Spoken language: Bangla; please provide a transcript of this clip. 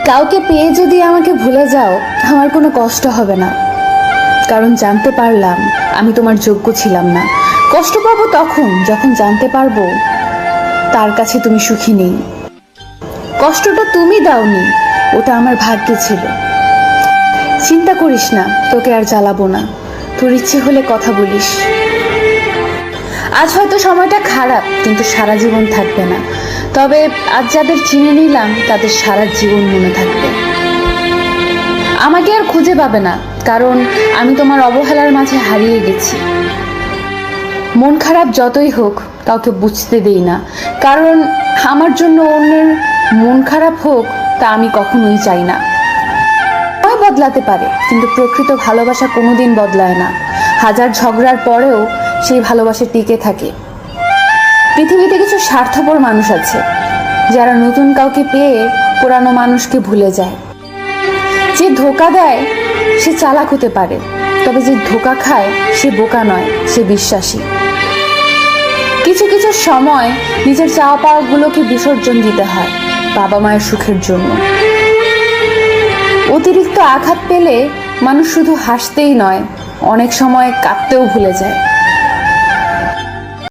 কাউকে পেয়ে যদি আমাকে ভুলে যাও, আমার কোনো কষ্ট হবে না, কারণ জানতে পারলাম আমি তোমার যোগ্য ছিলাম না। কষ্ট পাবো তখন যখন জানতে পারবো তার কাছে তুমি সুখী নেই। কষ্টটা তুমি দাওনি, ওটা আমার ভাগ্যে ছিল। চিন্তা করিস না, তোকে আর জ্বালাবো না। তোর ইচ্ছে হলে কথা বলিস। আজ হয়তো সময়টা খারাপ, কিন্তু সারা জীবন থাকবে না। তবে আজ যাদের চিনে নিলাম তাদের সারা জীবন মনে থাকবে। আমাকে আর খুঁজে পাবে না, কারণ আমি তোমার অবহেলার মাঝে হারিয়ে গেছি। মন খারাপ যতই হোক কাউকে বুঝতে দেই না, কারণ আমার জন্য অন্যের মন খারাপ হোক তা আমি কখনোই চাই না। সময় বদলাতে পারে, কিন্তু প্রকৃত ভালোবাসা কোনোদিন বদলায় না। হাজার ঝগড়ার পরেও সেই ভালোবাসা টিকে থাকে। পৃথিবীতে কিছু স্বার্থপর মানুষ আছে যারা নতুন কাউকে পেয়ে পুরানো মানুষকে ভুলে যায়। যে ধোঁকা দেয় সে চালাক হতে পারে, তবে যে ধোঁকা খায় সে বোকা নয়, সে বিশ্বাসী। কিছু কিছু সময় নিজের চাওয়া পাওয়াগুলোকে বিসর্জন দিতে হয় বাবা মায়ের সুখের জন্য। অতিরিক্ত আঘাত পেলে মানুষ শুধু হাসতেই নয়, অনেক সময় কাঁদতেও ভুলে যায়।